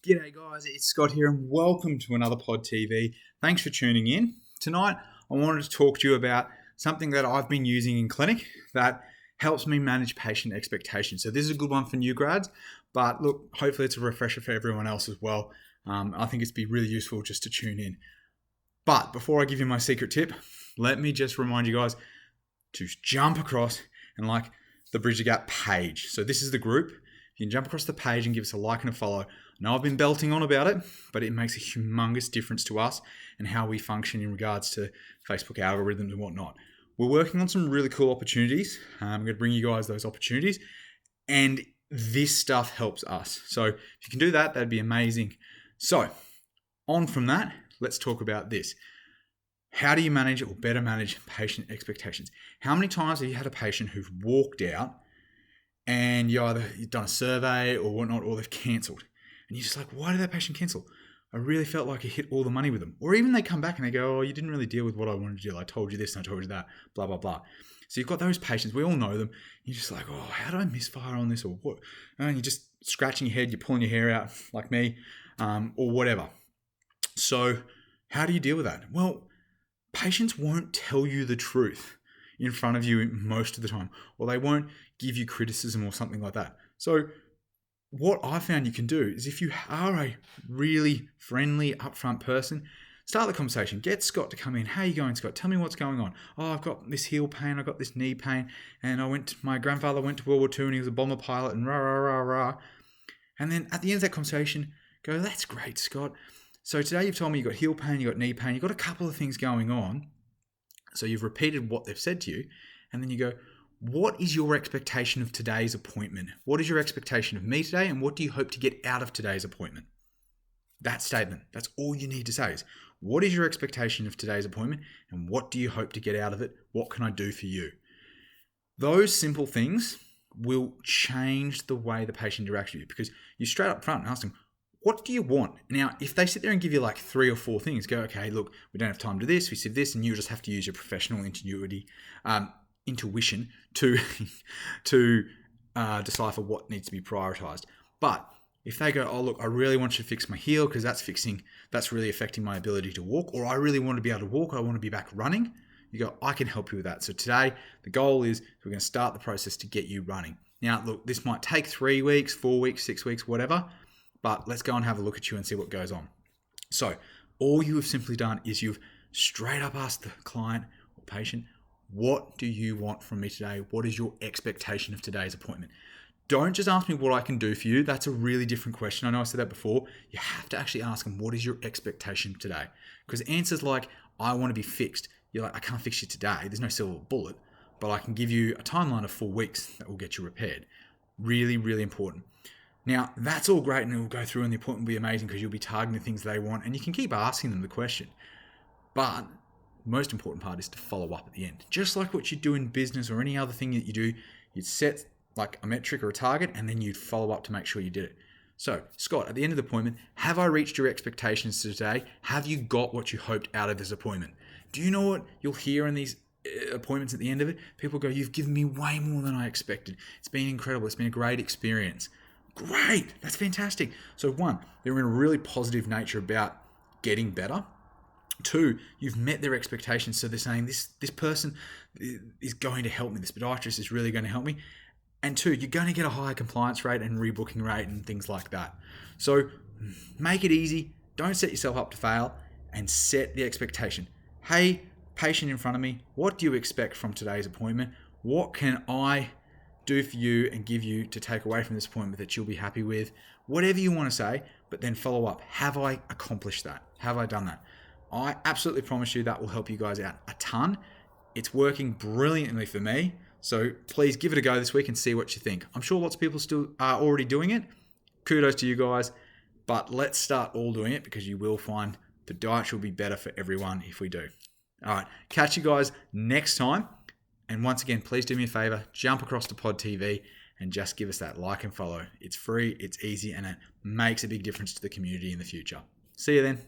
G'day guys, it's Scott here and welcome to another Pod TV. Thanks for tuning in. Tonight I wanted to talk to you about something that I've been using in clinic that helps me manage patient expectations. So this is a good one for new grads, but look, hopefully it's a refresher for everyone else as well. I think it's be really useful just to tune in. But before I give you my secret tip, let me just remind you guys to jump across and like the Bridge the Gap page. So this is the group. You can jump across the page and give us a like and a follow. I know I've been belting on about it, but it makes a humongous difference to us and how we function in regards to Facebook algorithms and whatnot. We're working on some really cool opportunities. I'm going to bring you guys those opportunities, and this stuff helps us. So if you can do that, that'd be amazing. So on from that, let's talk about this. How do you manage or better manage patient expectations? How many times have you had a patient who've walked out and you've done a survey or whatnot, or they've cancelled? And you're just like, why did that patient cancel? I really felt like I hit all the money with them. Or even they come back and they go, oh, you didn't really deal with what I wanted to do. I told you this and I told you that, blah, blah, blah. So you've got those patients. We all know them. You're just like, oh, how did I misfire on this or what? And you're just scratching your head. You're pulling your hair out like me or whatever. So how do you deal with that? Well, patients won't tell you the truth in front of you most of the time, or they won't give you criticism or something like that. So what I found you can do is, if you are a really friendly, upfront person, start the conversation. Get Scott to come in. How are you going, Scott? Tell me what's going on. Oh, I've got this heel pain. I've got this knee pain. And my grandfather went to World War II and he was a bomber pilot and rah, rah, rah, rah. And then at the end of that conversation, go, that's great, Scott. So today you've told me you've got heel pain, you've got knee pain, you've got a couple of things going on. So you've repeated what they've said to you. And then you go, what is your expectation of today's appointment? What is your expectation of me today? And what do you hope to get out of today's appointment? That statement, that's all you need to say is, what is your expectation of today's appointment? And what do you hope to get out of it? What can I do for you? Those simple things will change the way the patient interacts with you, because you straight up front and ask them, what do you want? Now, if they sit there and give you like 3 or 4 things, go, okay, look, we don't have time to do this, we said this, and you just have to use your professional intuition to decipher what needs to be prioritized. But if they go, oh, look, I really want you to fix my heel because that's really affecting my ability to walk, or I really want to be able to walk, I want to be back running, you go, I can help you with that. So today, the goal is we're going to start the process to get you running. Now, look, this might take 3 weeks, 4 weeks, 6 weeks, whatever, but let's go and have a look at you and see what goes on. So all you have simply done is you've straight up asked the client or patient, what do you want from me today? What is your expectation of today's appointment? Don't just ask me what I can do for you. That's a really different question. I know I said that before. You have to actually ask them, what is your expectation today? Because answers like, I want to be fixed. You're like, I can't fix you today. There's no silver bullet, but I can give you a timeline of 4 weeks that will get you repaired. Really, really important. Now, that's all great and it will go through and the appointment will be amazing because you'll be targeting the things they want and you can keep asking them the question. But the most important part is to follow up at the end. Just like what you do in business or any other thing that you do, you'd set like a metric or a target and then you'd follow up to make sure you did it. So, Scott, at the end of the appointment, have I reached your expectations today? Have you got what you hoped out of this appointment? Do you know what you'll hear in these appointments at the end of it? People go, you've given me way more than I expected. It's been incredible. It's been a great experience. Great, that's fantastic. So 1, they're in a really positive nature about getting better. 2, you've met their expectations. So they're saying this person is going to help me. This podiatrist is really going to help me. And 2, you're going to get a higher compliance rate and rebooking rate and things like that. So make it easy. Don't set yourself up to fail and set the expectation. Hey, patient in front of me, what do you expect from today's appointment? What can I do for you and give you to take away from this appointment that you'll be happy with? Whatever you want to say, but then follow up. Have I accomplished that? Have I done that? I absolutely promise you that will help you guys out a ton. It's working brilliantly for me. So please give it a go this week and see what you think. I'm sure lots of people still are already doing it. Kudos to you guys. But let's start all doing it because you will find podiatry will be better for everyone if we do. All right. Catch you guys next time. And once again, please do me a favor, jump across to Pod TV and just give us that like and follow. It's free, it's easy, and it makes a big difference to the community in the future. See you then.